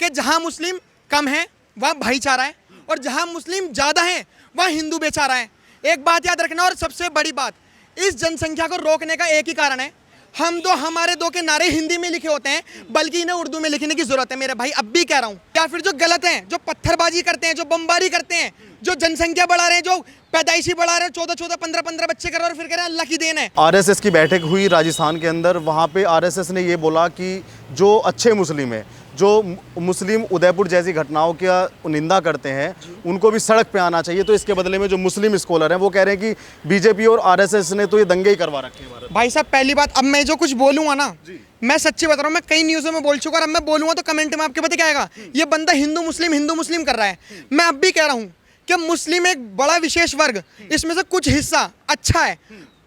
कि जहां मुस्लिम कम है वहां भाईचारा है, और जहां मुस्लिम ज़्यादा है वहां हिंदू बेचारा है। एक बात याद रखना, और सबसे बड़ी बात, इस जनसंख्या को रोकने का एक ही कारण है, हमारे दो के नारे हिंदी में लिखे होते हैं, बल्कि इन्हें उर्दू में लिखने की जरूरत है मेरे भाई, अब भी कह रहा हूं। या फिर जो गलत हैं, जो पत्थरबाजी करते हैं, जो बमबारी करते हैं, जो जनसंख्या बढ़ा रहे हैं, जो पैदाइशी बढ़ा रहे हैं, 14-14, 15-15 बच्चे कर रहे हैं और फिर कह रहे हैं अल्लाह की देन है। आरएसएस की बैठक हुई राजस्थान के अंदर, वहाँ पे आरएसएस ने ये बोला कि जो अच्छे मुस्लिम हैं, जो मुस्लिम उदयपुर जैसी घटनाओं की निंदा करते हैं, उनको भी सड़क पे आना चाहिए। तो इसके बदले में जो मुस्लिम स्कॉलर हैं वो कह रहे हैं कि बीजेपी और आरएसएस ने तो ये दंगे ही करवा रखे हैं। भाई साहब पहली बात, अब मैं जो कुछ बोलूंगा ना, मैं सच्ची बता रहा हूँ, मैं कई न्यूज़ों में बोल चुका, और अब मैं बोलूंगा तो कमेंट में आपके पता क्या आएगा, ये बंदा हिंदू मुस्लिम कर रहा है। मैं अब भी कह रहा हूँ कि मुस्लिम एक बड़ा विशेष वर्ग, इसमें से कुछ हिस्सा अच्छा है,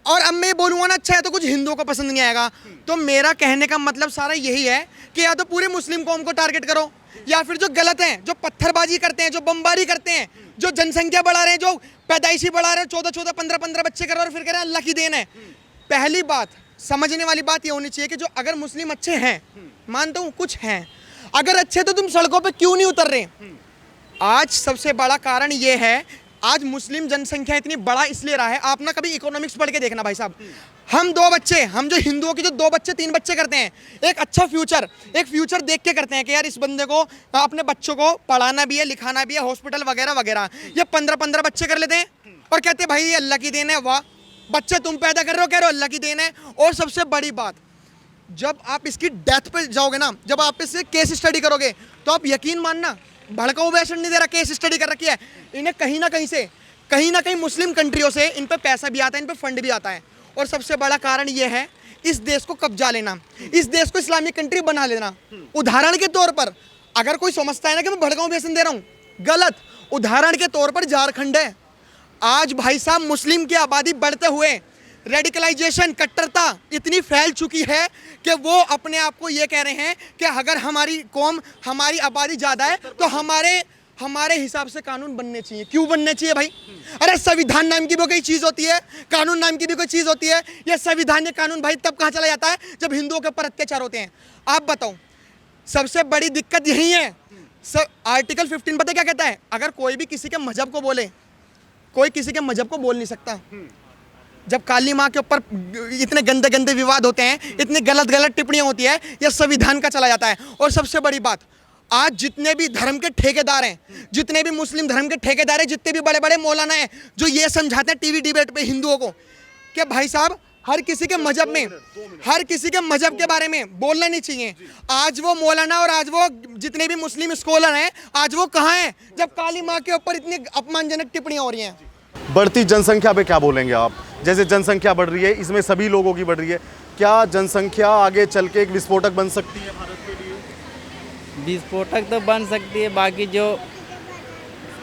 और अब मैं बोलूँगा ना अच्छा है तो कुछ हिंदुओं को पसंद नहीं आएगा। तो मेरा कहने का मतलब सारा यही है कि या तो पूरे मुस्लिम कौम को टारगेट करो, या फिर जो गलत हैं, जो पत्थरबाजी करते हैं, जो बमबारी करते हैं, जो जनसंख्या बढ़ा रहे हैं, जो पैदाइशी बढ़ा रहे हैं, 14-14, 15-15 बच्चे कर रहे हैं और फिर कह रहे हैं अल्लाह की देन है। पहली बात, समझने वाली बात ये होनी चाहिए कि जो अगर मुस्लिम अच्छे हैं, मानता हूँ कुछ हैं, अगर अच्छे तो तुम सड़कों पर क्यों नहीं उतर रहे? आज सबसे बड़ा कारण ये है, आज मुस्लिम जनसंख्या इतनी बड़ा इसलिए रहा है, आप ना कभी इकोनॉमिक्स पढ़ के देखना भाई साहब, हम जो हिंदुओं के जो 2 बच्चे 3 बच्चे करते हैं, एक अच्छा एक फ्यूचर देख के करते हैं कि यार इस बंदे को अपने बच्चों को पढ़ाना भी है, लिखाना भी है, हॉस्पिटल वगैरह वगैरह। ये 15-15 बच्चे कर लेते हैं और कहते हैं भाई ये अल्लाह की देन है, वाह बच्चे तुम पैदा कर रहे हो, कह रहे हो अल्लाह की देन है। और सबसे बड़ी बात, जब आप इसकी डेथ पे जाओगे ना, जब आप इससे केस स्टडी करोगे, तो आप यकीन मानना, भड़काऊ भाषण नहीं दे रहा, केस स्टडी कर रखी है इन्हें, कहीं ना कहीं मुस्लिम कंट्रियों से इन पे पैसा भी आता है, इन पे फंड भी आता है। और सबसे बड़ा कारण ये है इस देश को कब्जा लेना, इस देश को इस्लामिक कंट्री बना लेना। उदाहरण के तौर पर, अगर कोई समझता है ना कि मैं भड़काऊ भाषण दे रहा हूँ, गलत। उदाहरण के तौर पर झारखंड है, आज भाई साहब मुस्लिम की आबादी बढ़ते हुए रेडिकलाइजेशन, कट्टरता इतनी फैल चुकी है कि वो अपने आप को ये कह रहे हैं कि अगर हमारी कौम, हमारी आबादी ज़्यादा है तो हमारे हिसाब से कानून बनने चाहिए। क्यों बनने चाहिए भाई? अरे संविधान नाम की भी कोई चीज़ होती है, कानून नाम की भी कोई चीज़ होती है। ये संविधान, ये कानून भाई तब कहाँ चला जाता है जब हिंदुओं के ऊपर अत्याचार होते हैं। आप बताओ, सबसे बड़ी दिक्कत यही है। आर्टिकल 15 पता क्या कहता है? अगर कोई भी किसी के मजहब को बोले, कोई किसी के मजहब को बोल नहीं सकता। जब काली माँ के ऊपर इतने गंदे गंदे विवाद होते हैं, इतनी गलत टिप्पणियां होती है, यह संविधान का चला जाता है। और सबसे बड़ी बात, आज जितने भी धर्म के ठेकेदार हैं, जितने भी मुस्लिम धर्म के ठेकेदार हैं, जितने भी बड़े बड़े मौलाना हैं जो ये समझाते हैं टीवी डिबेट पे हिंदुओं को कि भाई साहब हर किसी के मजहब में, हर किसी के मजहब के बारे में बोलना नहीं चाहिए, आज वो मौलाना और आज वो जितने भी मुस्लिम स्कॉलर हैं, आज वो कहाँ हैं जब काली माँ के ऊपर इतनी अपमानजनक टिप्पणियां हो रही हैं? बढ़ती जनसंख्या पे क्या बोलेंगे आप? जैसे जनसंख्या बढ़ रही है, इसमें सभी लोगों की बढ़ रही है, क्या जनसंख्या आगे चल के एक विस्फोटक बन सकती है भारत के लिए? विस्फोटक तो बन सकती है, बाकी जो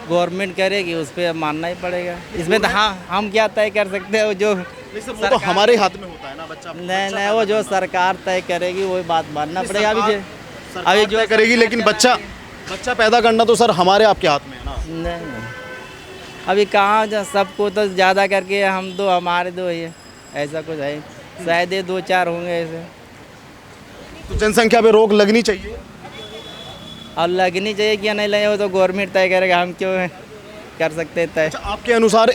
गवर्नमेंट करेगी उस पर मानना ही पड़ेगा। इसमें तो हाँ, हम क्या तय कर सकते हैं? जो वो तो हमारे हाथ में होता है ना, बच्चा नहीं, वो जो सरकार तय करेगी वही बात मानना पड़ेगा। अभी जो करेगी, लेकिन बच्चा पैदा करना तो सर हमारे आपके हाथ में है ना। नहीं, अभी कहाँ सबको तो ज़्यादा करके हम दो, हमारे दो ही है, ऐसा कुछ है, शायद ये 2-4 होंगे ऐसे। तो जनसंख्या पे रोक लगनी चाहिए, और लगनी चाहिए क्या नहीं लगे वो तो गवर्नमेंट तय करेगा, हम क्यों कर सकते हैं तय। अच्छा, आपके अनुसार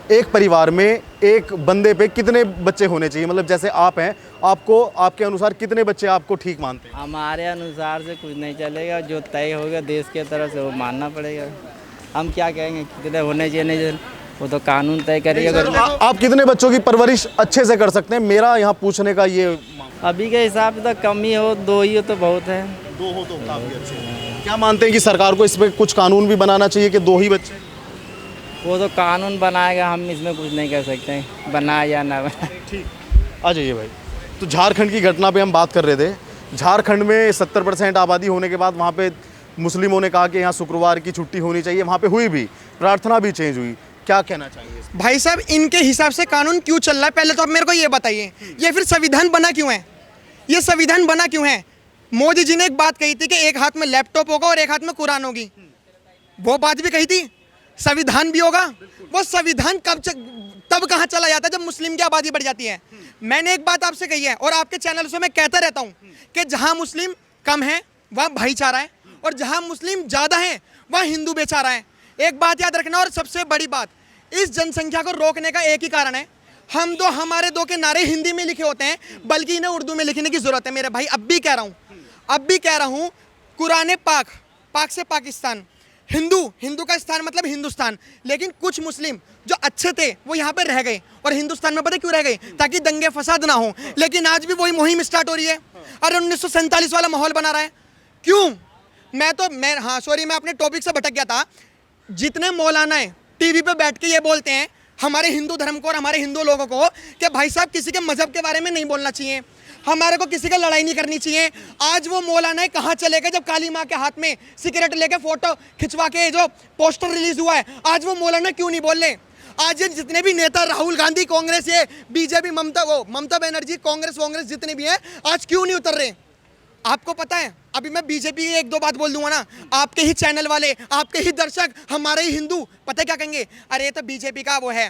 एक परिवार में एक बंदे पे कितने बच्चे होने चाहिए? मतलब जैसे आप हैं, आपके अनुसार कितने बच्चे आपको ठीक मानते हैं? हमारे अनुसार से कुछ नहीं चलेगा, जो तय होगा देश के तरफ से वो मानना पड़ेगा। हम क्या कहेंगे कितने होने चाहिए, नहीं चाहिए, वो तो कानून तय करेगा। आप कितने बच्चों की परवरिश अच्छे से कर सकते हैं? मेरा यहाँ पूछने का ये, अभी के हिसाब से तो कम ही हो, 2 ही हो तो बहुत है। 2 हो तो काफी अच्छे। क्या मानते हैं कि सरकार को इस पे कुछ कानून भी बनाना चाहिए कि 2 ही बच्चे? वो तो कानून बनाएगा, हम इसमें कुछ नहीं कर सकते, बनाए या ना बनाए। ठीक, आ जाइए भाई। तो झारखंड की घटना पे हम बात कर रहे थे। झारखंड में 70% आबादी होने के बाद वहाँ पे मुस्लिमों ने कहा कि यहाँ शुक्रवार की छुट्टी होनी चाहिए, वहाँ पे हुई भी, प्रार्थना भी चेंज हुई। क्या कहना चाहिए भाई साहब? इनके हिसाब से कानून क्यों चल रहा है, पहले तो आप मेरे को ये बताइए। ये फिर संविधान बना क्यों है? ये संविधान बना क्यों है? मोदी जी ने एक बात कही थी कि एक हाथ में लैपटॉप होगा और एक हाथ में कुरान होगी, वो बात भी कही थी, संविधान भी होगा। वो संविधान तब कहाँ चला जाता है जब मुस्लिम की आबादी बढ़ जाती है। मैंने एक बात आपसे कही है और आपके चैनल से मैं कहता रहता हूँ कि जहाँ मुस्लिम कम है वहाँ भाईचारा है, और जहां मुस्लिम ज़्यादा हैं वहाँ हिंदू बेचारा है। एक बात याद रखना, और सबसे बड़ी बात, इस जनसंख्या को रोकने का एक ही कारण है, हमारे दो के नारे हिंदी में लिखे होते हैं, बल्कि इन्हें उर्दू में लिखने की ज़रूरत है मेरे भाई। अब भी कह रहा हूँ कुरान पाक, पाक से पाकिस्तान, हिंदू का स्थान मतलब हिंदुस्तान। लेकिन कुछ मुस्लिम जो अच्छे थे वो यहाँ पे रह गए, और हिंदुस्तान में पता क्यों रह गए? ताकि दंगे फसाद ना हो। लेकिन आज भी वही मुहिम स्टार्ट हो रही है, अरे 1947 वाला माहौल बना रहा है। क्यों? मैं अपने टॉपिक से भटक गया था। जितने मौलाना है टीवी पे बैठ के ये बोलते हैं हमारे हिंदू धर्म को और हमारे हिंदू लोगों को कि भाई साहब किसी के मजहब के बारे में नहीं बोलना चाहिए, हमारे को किसी का लड़ाई नहीं करनी चाहिए। आज वो मौलाना कहाँ चले गए जब काली माँ के हाथ में सिगरेट लेके फोटो खिंचवा के जो पोस्टर रिलीज हुआ है? आज वो मौलाना क्यों नहीं बोल रहे? आज ये जितने भी नेता, राहुल गांधी कांग्रेस, ये बीजेपी, ममता बनर्जी, कांग्रेस जितने भी हैं, आज क्यों नहीं उतर रहे? आपको पता है, अभी मैं बीजेपी की एक दो बात बोल दूंगा ना, आपके ही चैनल वाले, आपके ही दर्शक, हमारे ही हिंदू पता है क्या कहेंगे? अरे ये तो बीजेपी का वो है,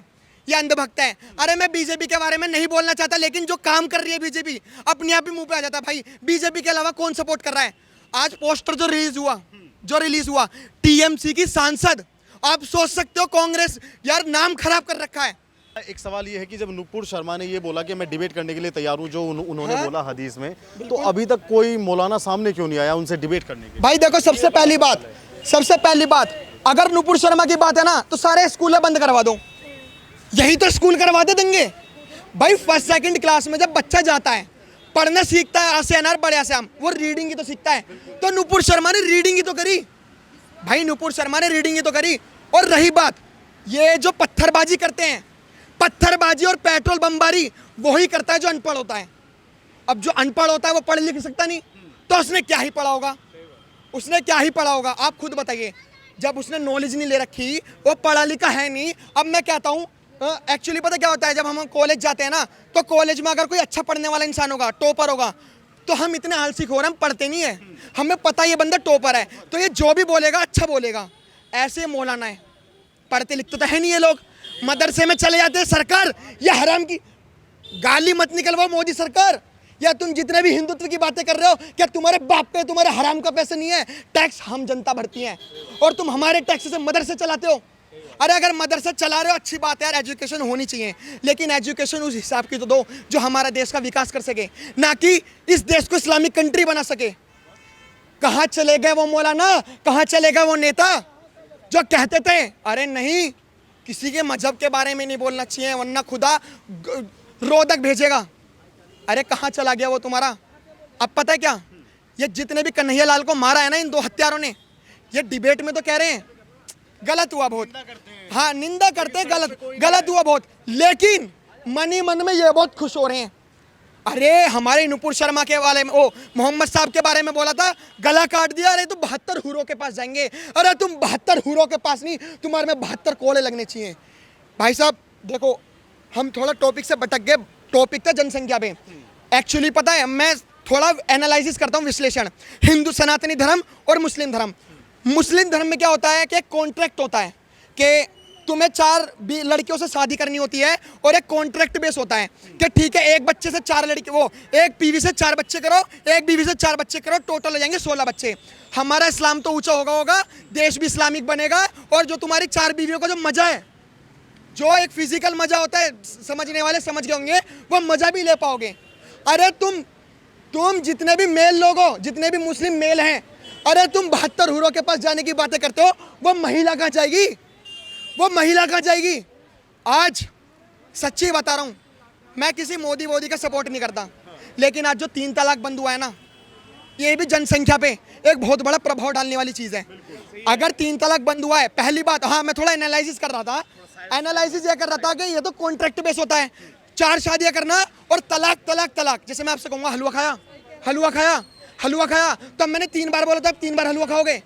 ये अंधभक्त है। अरे मैं बीजेपी के बारे में नहीं बोलना चाहता, लेकिन जो काम कर रही है बीजेपी अपने आप ही मुंह पे आ जाता है। भाई बीजेपी के अलावा कौन सपोर्ट कर रहा है? आज पोस्टर जो रिलीज हुआ टीएमसी की सांसद, आप सोच सकते हो कांग्रेस यार नाम खराब कर रखा है। एक सवाल ये है कि जब नुपुर शर्मा ने ये बोला कि मैं डिबेट करने के लिए तैयार हूं, जो उन्होंने बोला हदीस में, तो अभी तक कोई मौलाना सामने क्यों नहीं आया उनसे डिबेट करने के? भाई देखो, सबसे पहली बात, अगर नुपुर शर्मा की बात है ना, तो सारे स्कूल बंद करवा दो। यही तो स्कूल करवाते देंगे भाई। फर्स्ट सेकंड क्लास में जब बच्चा जाता है, पढ़ना सीखता है, आ से अनार बड़े से आम, वो रीडिंग ही तो सीखता है। तो नुपुर शर्मा ने रीडिंग ही तो करी भाई, नुपुर शर्मा ने रीडिंग ही तो करी। और रही बात ये जो पत्थरबाजी करते हैं, पत्थरबाजी और पेट्रोल बमबारी वही करता है जो अनपढ़ होता है। अब जो अनपढ़ होता है वो पढ़ लिख सकता नहीं, तो उसने क्या ही पढ़ा होगा? आप खुद बताइए। जब उसने नॉलेज नहीं ले रखी, वो पढ़ा लिखा है नहीं। अब मैं कहता हूँ एक्चुअली पता क्या होता है, जब हम कॉलेज जाते हैं ना, तो कॉलेज में अगर कोई अच्छा पढ़ने वाला इंसान होगा, टॉपर होगा, तो हम इतने आलसी हो रहे, हम पढ़ते नहीं है, हमें पता ये बंदा टॉपर है, तो ये जो भी बोलेगा अच्छा बोलेगा। ऐसे मौलाना है, पढ़ते लिखते तो है नहीं ये लोग, मदरसे में चले जाते हैं। सरकार ये हराम की गाली मत निकलवाओ मोदी सरकार, या तुम जितने भी हिंदुत्व की बातें कर रहे हो, क्या तुम्हारे बाप पे तुम्हारे हराम का पैसे नहीं है? टैक्स हम जनता भरती है, और तुम हमारे टैक्स से मदरसे चलाते हो। अरे अगर मदरसा चला रहे हो अच्छी बात है यार, एजुकेशन होनी चाहिए, लेकिन एजुकेशन उस हिसाब की तो दो जो हमारा देश का विकास कर सके, ना कि इस देश को इस्लामिक कंट्री बना सके। कहाँ चले गए वो मौलाना, कहाँ चले गए वो नेता जो कहते थे अरे नहीं किसी के मजहब के बारे में नहीं बोलना चाहिए वरना खुदा रोदक भेजेगा? अरे कहाँ चला गया वो तुम्हारा? अब पता है क्या, ये जितने भी कन्हैया लाल को मारा है ना इन दो हत्यारों ने, ये डिबेट में तो कह रहे हैं गलत हुआ बहुत, हाँ निंदा करते हैं, गलत हुआ बहुत, लेकिन मन ही मन में ये बहुत खुश हो रहे हैं। अरे हमारे नुपुर शर्मा के बारे में, ओ मोहम्मद साहब के बारे में बोला था, गला काट दिया। अरे तुम 72 हुरों के पास जाएंगे? अरे तुम 72 हुरों के पास नहीं, तुम्हारे में 72 कोड़े लगने चाहिए। भाई साहब देखो, हम थोड़ा टॉपिक से भटक गए, टॉपिक था जनसंख्या पे। एक्चुअली पता है मैं थोड़ा एनालिसिस करता हूँ, विश्लेषण, हिंदू सनातनी धर्म और मुस्लिम धर्म। मुस्लिम धर्म में क्या होता है कि कॉन्ट्रैक्ट होता है कि तुम्हें 4 लड़कियों से शादी करनी होती है, और एक कॉन्ट्रैक्ट बेस होता है कि ठीक है एक बच्चे से 4 लड़के, वो एक बीवी से 4 बच्चे करो, एक बीवी से 4 बच्चे करो, टोटल हो जाएंगे 16 बच्चे। हमारा इस्लाम तो ऊंचा होगा, देश भी इस्लामिक बनेगा, और जो तुम्हारी 4 बीवियों का जो मजा है, जो एक फिजिकल मजा होता है, समझने वाले समझ गए होंगे, वो मजा भी ले पाओगे। अरे तुम जितने भी मेल लोग हो, जितने भी मुस्लिम मेल हैं, अरे तुम 72 हुरों के पास जाने की बातें करते हो, वो महिला कहाँ जाएगी? वो महिला कहाँ जाएगी? आज सच्ची बता रहा हूँ, मैं किसी मोदी का सपोर्ट नहीं करता, लेकिन आज जो 3 तलाक बंद हुआ है ना, ये भी जनसंख्या पे एक बहुत बड़ा प्रभाव डालने वाली चीज़ है। अगर 3 तलाक बंद हुआ है, पहली बात, हाँ मैं थोड़ा एनालिसिस कर रहा था, एनालिसिस ये कर रहा था कि ये तो कॉन्ट्रैक्ट बेस होता है, 4 शादियाँ करना और तलाक तलाक तलाक। जैसे मैं आपसे कहूँगा हलवा खाया, तब मैंने 3 बार बोला था, 3 बार हलवा खाओगे?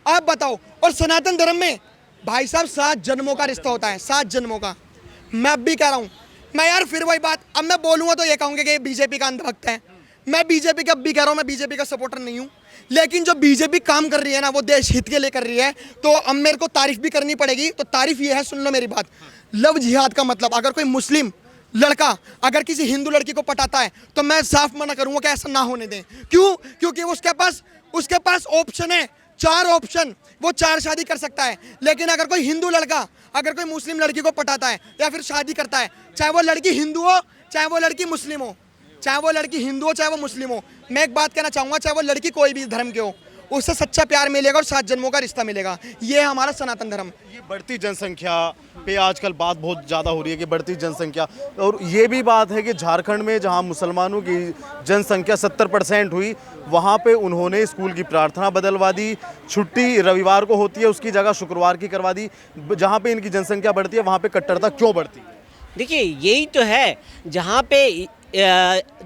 आप बताओ। और सनातन धर्म में भाई साहब 7 जन्मों का रिश्ता होता है, 7 जन्मों का। मैं अब भी कह रहा हूँ, मैं यार फिर वही बात, अब मैं बोलूँगा तो ये कहूँगे कि बीजेपी का अंधभक्त है। मैं बीजेपी का अब भी कह रहा हूँ, मैं बीजेपी का सपोर्टर नहीं हूँ, लेकिन जो बीजेपी काम कर रही है ना, वो देश हित के लिए कर रही है, तो अब मेरे को तारीफ भी करनी पड़ेगी। तो तारीफ ये है, सुन लो मेरी बात, लव जिहाद का मतलब, अगर कोई मुस्लिम लड़का अगर किसी हिंदू लड़की को पटाता है, तो मैं साफ मना करूँगा कि ऐसा ना होने दें। क्यों? क्योंकि उसके पास ऑप्शन है, 4 ऑप्शन, वो 4 शादी कर सकता है। लेकिन अगर कोई हिंदू लड़का अगर कोई मुस्लिम लड़की को पटाता है या फिर शादी करता है, चाहे वो लड़की हिंदू हो चाहे वो लड़की मुस्लिम हो, चाहे वो लड़की हिंदू हो चाहे वो मुस्लिम हो, मैं एक बात कहना चाहूँगा, चाहे वो लड़की कोई भी धर्म के हो, उससे सच्चा प्यार मिलेगा और 7 जन्मों का रिश्ता मिलेगा। ये है हमारा सनातन धर्म। ये बढ़ती जनसंख्या पे आजकल बात बहुत ज़्यादा हो रही है कि बढ़ती जनसंख्या, और ये भी बात है कि झारखंड में जहां मुसलमानों की जनसंख्या 70% हुई, वहां पे उन्होंने स्कूल की प्रार्थना बदलवा दी, छुट्टी रविवार को होती है उसकी जगह शुक्रवार की करवा दी। जहां पे इनकी जनसंख्या बढ़ती है वहां पे कट्टरता क्यों बढ़ती है? देखिए यही तो है, जहाँ पे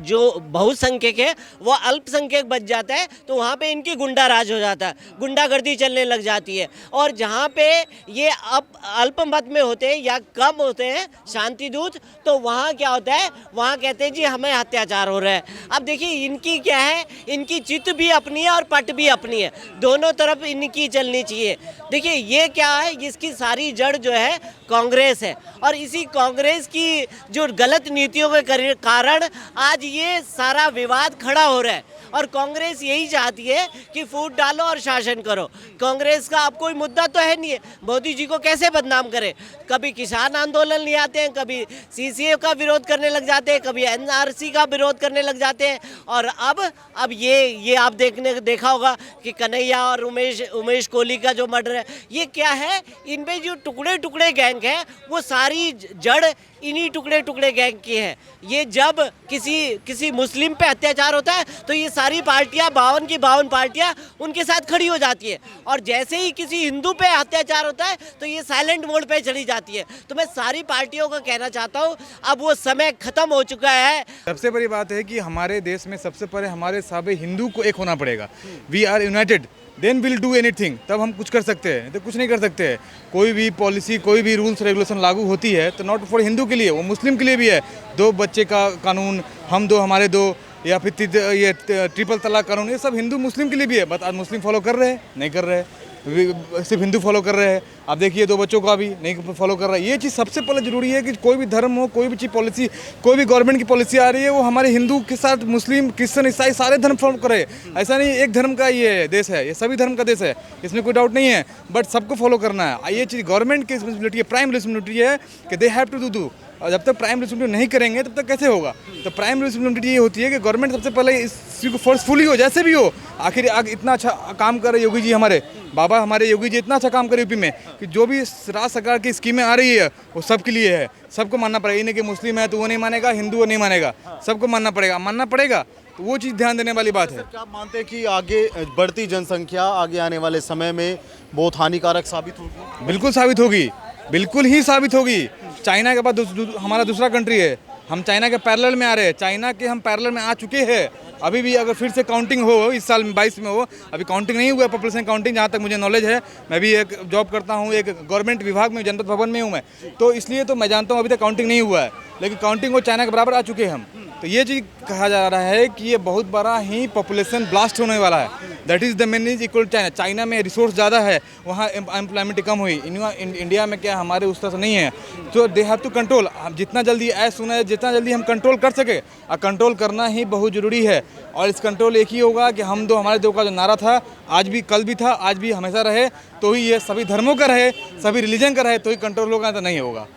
जो बहुसंख्यक है वो अल्पसंख्यक बच जाता है तो वहाँ पे इनकी गुंडा राज हो जाता है, गुंडागर्दी चलने लग जाती है। और जहाँ पे ये अल्पमत में होते हैं या कम होते हैं शांति दूत, तो वहाँ क्या होता है, वहाँ कहते हैं जी हमें अत्याचार हो रहा है। अब देखिए इनकी क्या है, इनकी चित भी अपनी है और पट भी अपनी है, दोनों तरफ इनकी चलनी चाहिए। देखिए ये क्या है, इसकी सारी जड़ जो है कांग्रेस है, और इसी कांग्रेस की जो गलत नीतियों के कारण आज ये सारा विवाद खड़ा हो रहा है। और कांग्रेस यही चाहती है कि फूट डालो और शासन करो। कांग्रेस का अब कोई मुद्दा तो है नहीं है, मोदी जी को कैसे बदनाम करे। कभी किसान आंदोलन ले आते हैं, कभी सीसीए का विरोध करने लग जाते हैं, कभी एनआरसी का विरोध करने लग जाते हैं। और अब ये आप देखा होगा कि कन्हैया और उमेश कोहली का जो मर्डर है, ये क्या है, इनमें जो टुकड़े टुकड़े गैंग है वो सारी जड़ इन्हीं टुकड़े टुकड़े गैंग की है। ये जब किसी मुस्लिम पे अत्याचार होता है तो ये सारी पार्टियां 52 की 52 पार्टियां उनके साथ खड़ी हो जाती है, और जैसे ही किसी हिंदू पे अत्याचार होता है तो ये साइलेंट मोड पे चली जाती है। तो मैं सारी पार्टियों को कहना चाहता हूँ, अब वो समय खत्म हो चुका है। सबसे बड़ी बात है कि हमारे देश में सबसे पहले हमारे सारे हिंदू को एक होना पड़ेगा। We are united then will do anything, तब हम कुछ कर सकते हैं, तो कुछ नहीं कर सकते हैं। कोई भी पॉलिसी, कोई भी रूल्स रेगुलेशन लागू होती है तो नॉट फॉर हिंदू के लिए, वो मुस्लिम के लिए भी है। 2 बच्चे का कानून, हम 2 हमारे 2, या फिर ये ट्रिपल तलाक कानून, ये सब हिंदू मुस्लिम के लिए भी है। बट आज मुस्लिम फॉलो कर रहे हैं? नहीं कर रहे हैं, सिर्फ हिंदू फॉलो कर रहे हैं। आप देखिए 2 बच्चों का भी नहीं फॉलो कर रहा है। ये चीज़ सबसे पहले जरूरी है कि कोई भी धर्म हो, कोई भी चीज़ पॉलिसी, कोई भी गवर्नमेंट की पॉलिसी आ रही है, वो हमारे हिंदू के साथ मुस्लिम, क्रिश्चियन, ईसाई सारे धर्म फॉलो करे। ऐसा नहीं एक धर्म का ये देश है, ये सभी धर्म का देश है, इसमें कोई डाउट नहीं है। बट सबको फॉलो करना है। ये चीज़ गवर्नमेंट की रिस्पॉन्सिबिलिटी है, प्राइम रिस्पॉन्सिबिलिटी है कि दे हैव टू डू। और जब तक प्राइम रिस्पॉन्सिबिलिटी नहीं करेंगे तब तक कैसे होगा? तो प्राइम रिस्पॉन्सिबिलिटी ये होती है कि गवर्नमेंट सबसे पहले इस चीज़ को फोर्सफुली हो, जैसे भी हो। आखिर इतना अच्छा काम कर रहे योगी जी, हमारे बाबा, हमारे योगी जी इतना अच्छा काम करे यूपी में कि जो भी राज्य सरकार की स्कीमें आ रही है वो सबके लिए है, सबको मानना पड़ेगा। इन्हें कि मुस्लिम है तो वो नहीं मानेगा, हिंदू वो नहीं मानेगा, सबको मानना पड़ेगा। तो वो चीज़ ध्यान देने वाली बात है। क्या आप मानते हैं कि आगे बढ़ती जनसंख्या आगे आने वाले समय में बहुत हानिकारक साबित होगी? बिल्कुल साबित होगी, बिल्कुल ही साबित होगी। चाइना के बाद हमारा दूसरा कंट्री है, हम चाइना के पैरेलल में आ रहे हैं, चाइना के हम पैरेलल में आ चुके हैं। अभी भी अगर फिर से काउंटिंग हो, इस साल 22 में हो, अभी काउंटिंग नहीं हुआ है, पॉपुलेशन काउंटिंग, जहाँ तक मुझे नॉलेज है। मैं भी एक जॉब करता हूँ एक गवर्नमेंट विभाग में, जनपद भवन में हूँ मैं, तो इसलिए तो मैं जानता हूँ अभी तक काउंटिंग नहीं हुआ है, लेकिन काउंटिंग वो चाइना के बराबर आ चुके हैं हम। तो ये चीज़ कहा जा रहा है कि ये बहुत बड़ा ही पॉपुलेशन ब्लास्ट होने वाला है। That is the main is equal China. China में रिसोर्स ज़्यादा है, वहाँ एम्प्लॉयमेंट कम हुई। इंडिया में क्या हमारे उस तरह से नहीं है, तो दे हैव टू कंट्रोल। जितना जल्दी एज सुना है, जितना जल्दी हम कंट्रोल कर सके, और कंट्रोल करना ही बहुत ज़रूरी है। और इस कंट्रोल एक ही होगा कि हम 2 हमारे 2 का जो नारा था, आज भी, कल भी था, आज भी हमेशा रहे, तो ही ये सभी धर्मों का रहे, सभी रिलीजन का रहे, तो ही कंट्रोल होगा, तो नहीं होगा।